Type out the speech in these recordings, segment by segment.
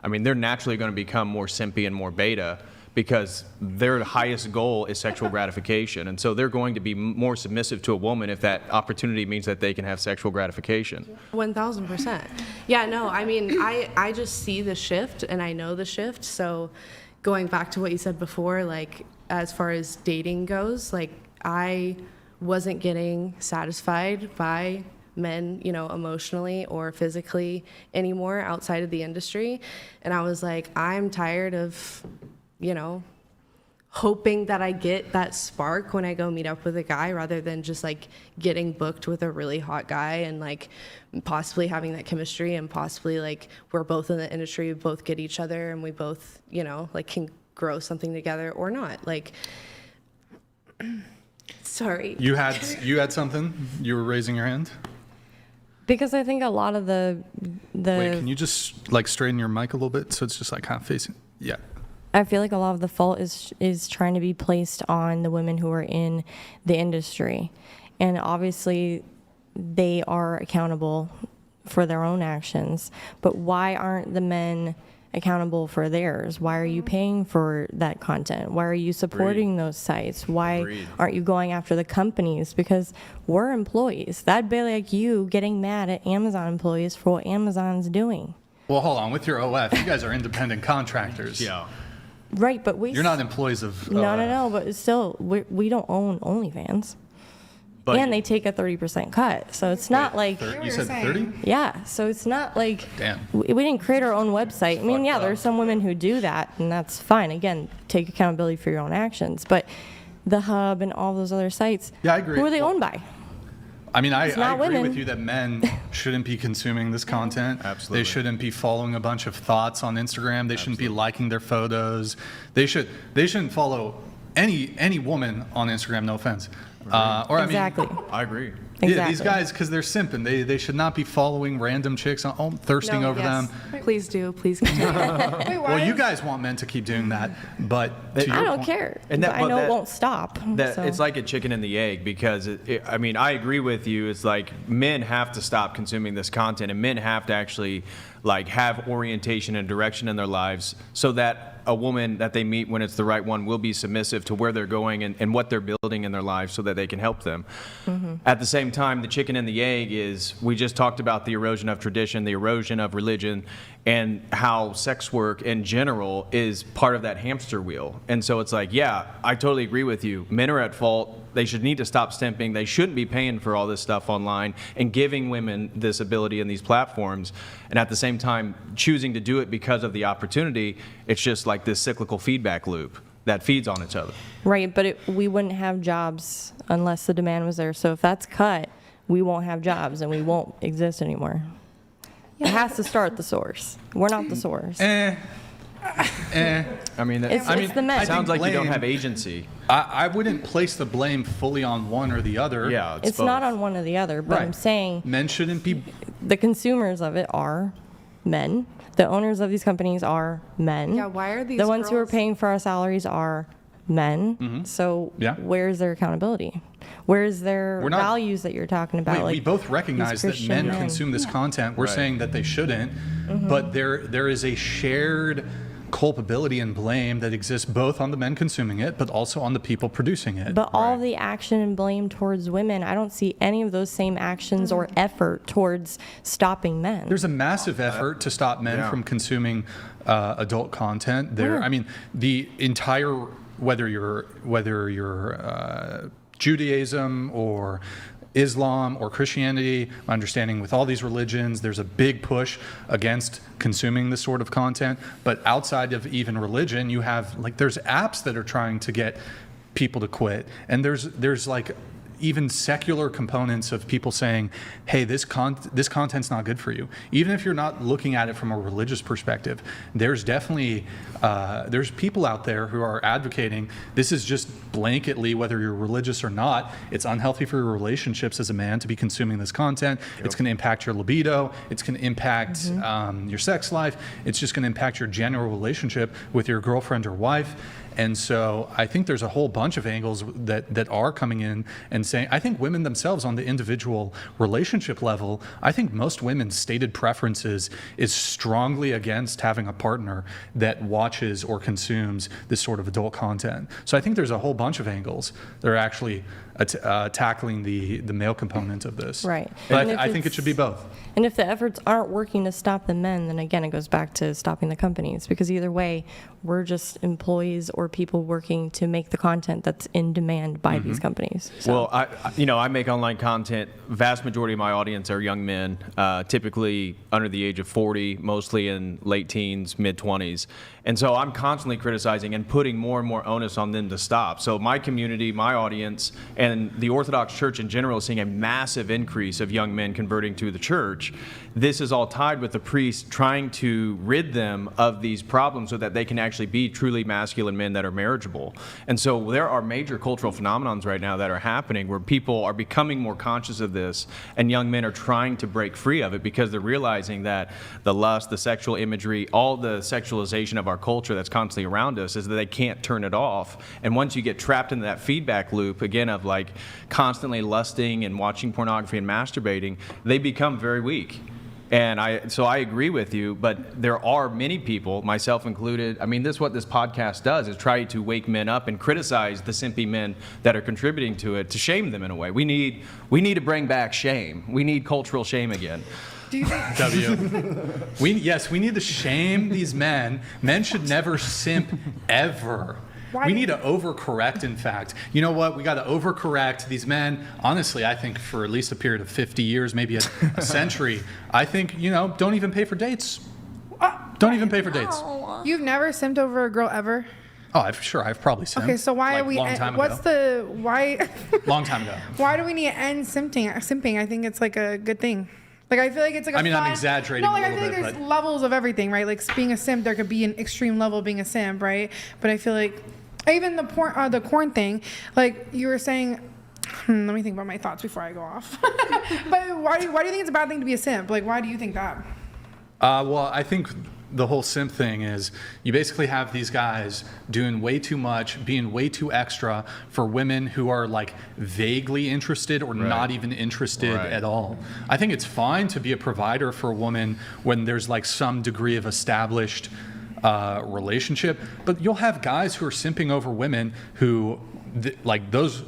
I mean, they're naturally going to become more simpy and more beta because their highest goal is sexual gratification. And so they're going to be more submissive to a woman if that opportunity means that they can have sexual gratification. 1,000%. Yeah, no, I mean, I just see the shift and I know the shift. So going back to what you said before, like as far as dating goes, like I wasn't getting satisfied by men, you know, emotionally or physically anymore outside of the industry. And I was like, I'm tired of, you know, hoping that I get that spark when I go meet up with a guy rather than just like getting booked with a really hot guy and like possibly having that chemistry and possibly like we're both in the industry, we both get each other and we both, you know, like can grow something together or not. Like, sorry. You had something? You were raising your hand? Because I think a lot of the Wait, can you just like straighten your mic a little bit so it's just like kind of facing? Yeah. I feel like a lot of the fault is trying to be placed on the women who are in the industry. And obviously they are accountable for their own actions. But why aren't the men accountable for theirs? Why are you paying for that content? Why are you supporting those sites? Why aren't you going after the companies? Because we're employees. That'd be like you getting mad at Amazon employees for what Amazon's doing. Well, hold on. With your OF, you guys are independent contractors. Yeah. Right, but you're not employees of No, but still, we don't own OnlyFans. But and they take a 30% cut. So it's not like... You said 30? Yeah, so it's not like... Damn. We didn't create our own website. I mean, yeah, there's some women who do that, and that's fine. Again, take accountability for your own actions. But the Hub and all those other sites, yeah, I agree. Who are they owned by? I mean, I agree women. with you that men shouldn't be consuming this content. Absolutely. They shouldn't be following a bunch of thoughts on Instagram. They shouldn't be liking their photos. They shouldn't follow any woman on Instagram, no offense. Exactly. I agree. Exactly. Yeah, these guys, because they're simping. They should not be following random chicks, thirsting over them. Please do. Please continue. Well, you guys want men to keep doing that, but I don't care. And but I know it won't stop. So. It's like a chicken and the egg because, I mean, I agree with you. It's like men have to stop consuming this content and men have to actually like have orientation and direction in their lives so that a woman that they meet when it's the right one will be submissive to where they're going and what they're building in their lives so that they can help them. Mm-hmm. At the same time, the chicken and the egg is, we just talked about the erosion of tradition, the erosion of religion, and how sex work in general is part of that hamster wheel. And so it's like, yeah, I totally agree with you. Men are at fault. They should need to stop stimping. They shouldn't be paying for all this stuff online and giving women this ability in these platforms. And at the same time, choosing to do it because of the opportunity, it's just like this cyclical feedback loop that feeds on each other. Right, but we wouldn't have jobs unless the demand was there. So if that's cut, we won't have jobs and we won't exist anymore. It has to start at the source. We're not the source. I mean, it's the men. It sounds like you don't have agency. I wouldn't place the blame fully on one or the other. Yeah, it's not on one or the other, but I'm saying men shouldn't be. The consumers of it are men. The owners of these companies are men. Yeah, why are these the ones who are paying for our salaries are men. Mm-hmm. So where's their accountability? Where's their values that you're talking about? We both recognize that men consume this content. We're saying that they shouldn't, but there is a shared culpability and blame that exists both on the men consuming it, but also on the people producing it. But all the action and blame towards women, I don't see any of those same actions or effort towards stopping men. There's a massive effort to stop men from consuming adult content. I mean, the entire whether you're Judaism or Islam or Christianity, my understanding with all these religions, there's a big push against consuming this sort of content. But outside of even religion, you have there's apps that are trying to get people to quit, and there's like even secular components of people saying, hey, this content's not good for you. Even if you're not looking at it from a religious perspective, there's definitely, there's people out there who are advocating this is just blanketly, whether you're religious or not, it's unhealthy for your relationships as a man to be consuming this content. Yep. It's going to impact your libido. It's going to impact your sex life. It's just going to impact your general relationship with your girlfriend or wife. And so I think there's a whole bunch of angles that are coming in and saying, I think women themselves on the individual relationship level, I think most women's stated preferences is strongly against having a partner that watches or consumes this sort of adult content. So I think there's a whole bunch of angles that are actually tackling the male component of this. Right. But And I if think it should be both. And if the efforts aren't working to stop the men, then again, it goes back to stopping the companies, because either way, we're just employees or people working to make the content that's in demand by these companies. So. Well, I make online content. Vast majority of my audience are young men, typically under the age of 40, mostly in late teens, mid 20s. And so I'm constantly criticizing and putting more and more onus on them to stop. So my community, my audience, and the Orthodox Church in general is seeing a massive increase of young men converting to the church. This is all tied with the priests trying to rid them of these problems so that they can actually be truly masculine men that are marriageable. And so there are major cultural phenomenons right now that are happening where people are becoming more conscious of this, and young men are trying to break free of it because they're realizing that the lust, the sexual imagery, all the sexualization of our culture that's constantly around us is that they can't turn it off. And once you get trapped into that feedback loop, again, of like constantly lusting and watching pornography and masturbating, they become very weak. And so I agree with you, but there are many people, myself included. I mean, this is what this podcast does, is try to wake men up and criticize the simpy men that are contributing to it, to shame them in a way. We need to bring back shame. We need cultural shame again. Do you think? We need to shame these men. Men should never simp ever. Why We do need to overcorrect, in fact. You know what? We got to overcorrect. These men, honestly, I think for at least a period of 50 years, maybe a century, I think, don't even pay for dates. Don't even pay for dates. You've never simped over a girl ever? Oh, I've probably simped. Okay, so why like, are we? long time What's ago. why? Long time ago. Why do we need to end simping? I think it's like a good thing. Like, I feel like it's like a I mean, fun, I'm exaggerating no, a like, I little feel like bit, there's but- levels of everything, right? Like, being a simp, there could be an extreme level of being a simp, right? But I feel like even the corn thing, like you were saying. Let me think about my thoughts before I go off. But why do you think it's a bad thing to be a simp? Like, why do you think that? Well, I think the whole simp thing is you basically have these guys doing way too much, being way too extra for women who are like vaguely interested or not even interested at all. I think it's fine to be a provider for a woman when there's like some degree of established relationship, but you'll have guys who are simping over women who like those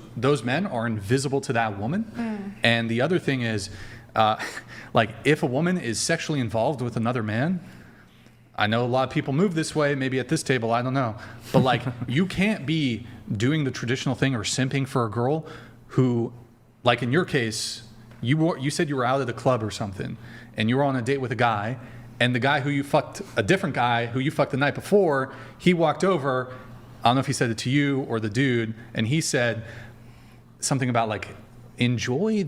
men are invisible to that woman. And the other thing is like if a woman is sexually involved with another man, I know a lot of people move this way, maybe at this table, I don't know. But like, you can't be doing the traditional thing or simping for a girl who, like in your case, you said you were out at a club or something, and you were on a date with a guy, and the guy who you fucked, a different guy who you fucked the night before, he walked over, I don't know if he said it to you or the dude, and he said something about like, enjoy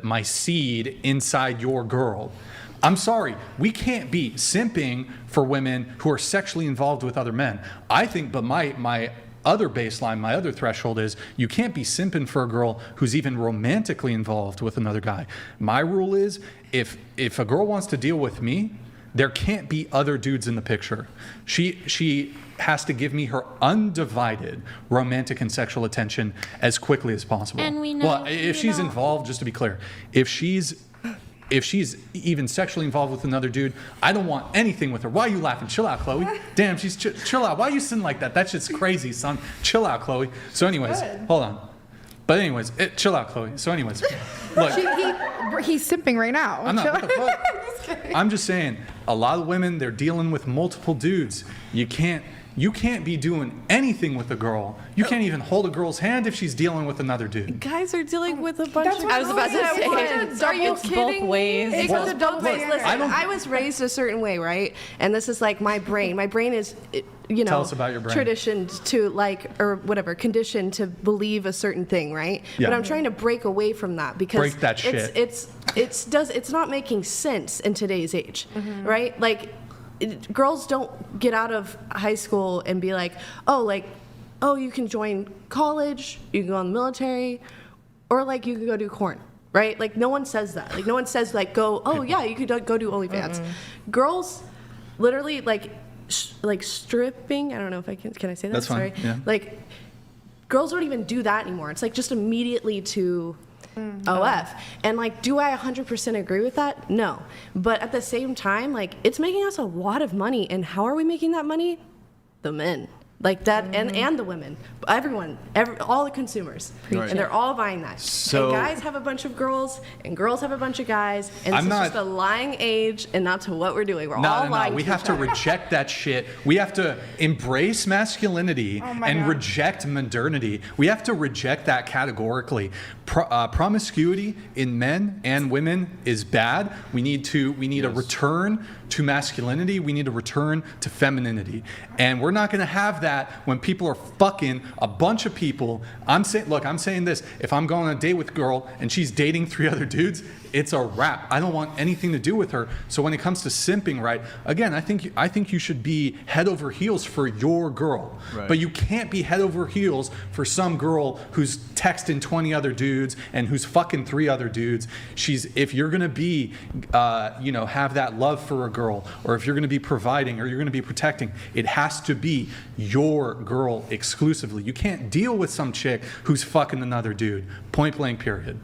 my seed inside your girl. I'm sorry, we can't be simping for women who are sexually involved with other men. I think, but my other baseline, my other threshold is you can't be simping for a girl who's even romantically involved with another guy. My rule is if a girl wants to deal with me, there can't be other dudes in the picture. She has to give me her undivided romantic and sexual attention as quickly as possible. And we know, well, if she's involved, just to be clear, if she's even sexually involved with another dude, I don't want anything with her. Why are you laughing? Chill out, Chloe. Damn, she's chill out. Why are you sitting like that? That shit's crazy, son. Chill out, Chloe. So anyways, hold on. But anyways, chill out, Chloe. So anyways, look. He's simping right now. I'm not. What the fuck? I'm just saying, a lot of women, they're dealing with multiple dudes. You can't be doing anything with a girl. You can't even hold a girl's hand if she's dealing with another dude. Guys are dealing with a bunch That's of. what I was about to say, Are you it's kidding? both ways. It goes both ways. Listen, I don't- I was raised a certain way, right? And this is like my brain. My brain is, Tell us about your brain. traditioned to like, or whatever, conditioned to believe a certain thing, right? Yeah. But I'm trying to break away from that because Break that shit. it's not making sense in today's age, right? Like, girls don't get out of high school and be like, oh, you can join college, you can go in the military, or like you can go do corn, right? Like no one says that. Like no one says like you could go do OnlyFans. Girls, literally like stripping. I don't know if I can I say that? That's fine, Sorry. yeah. Like girls don't even do that anymore. It's like just immediately to OF. And like, do I 100% agree with that? No. But at the same time, like, it's making us a lot of money. And how are we making that money? The men. Like that, and the women, everyone, all the consumers, Right. and they're all buying that. So- and guys have a bunch of girls, and girls have a bunch of guys, and I'm it's not- just a lying age, and not to what we're doing. We're all lying. We to have each to other. reject that shit. We have to embrace masculinity Oh my and God. reject modernity. We have to reject that categorically. Promiscuity in men and women is bad. We need a return to masculinity. We need a return to femininity. And we're not going to have that when people are fucking a bunch of people. I'm saying this. If I'm going on a date with a girl and she's dating 3 other dudes, it's a wrap. I don't want anything to do with her. So when it comes to simping, right? Again, I think you should be head over heels for your girl. Right. But you can't be head over heels for some girl who's texting 20 other dudes and who's fucking 3 other dudes. If you're gonna be, have that love for a girl, or if you're gonna be providing or you're gonna be protecting, it has to be your girl exclusively. You can't deal with some chick who's fucking another dude. Point blank, period.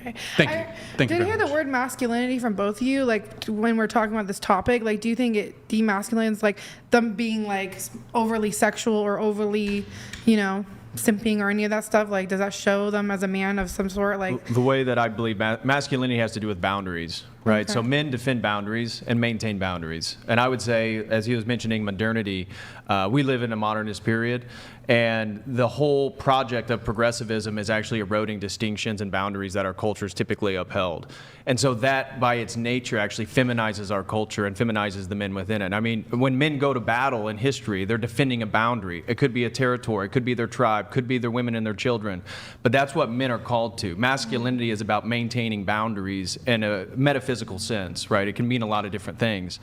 Okay. Thank you. Thank you Did very hear the much. word masculinity from both of you? Like when we're talking about this topic, like do you think it demasculines like them being like overly sexual or overly, simping or any of that stuff? Like does that show them as a man of some sort? Like The way that I believe masculinity has to do with boundaries, right? Okay. So men defend boundaries and maintain boundaries. And I would say, as he was mentioning modernity, we live in a modernist period, and the whole project of progressivism is actually eroding distinctions and boundaries that our cultures typically upheld. And so that, by its nature, actually feminizes our culture and feminizes the men within it. I mean, when men go to battle in history, they're defending a boundary. It could be a territory, it could be their tribe, could be their women and their children. But that's what men are called to. Masculinity is about maintaining boundaries in a metaphysical sense, right? It can mean a lot of different things.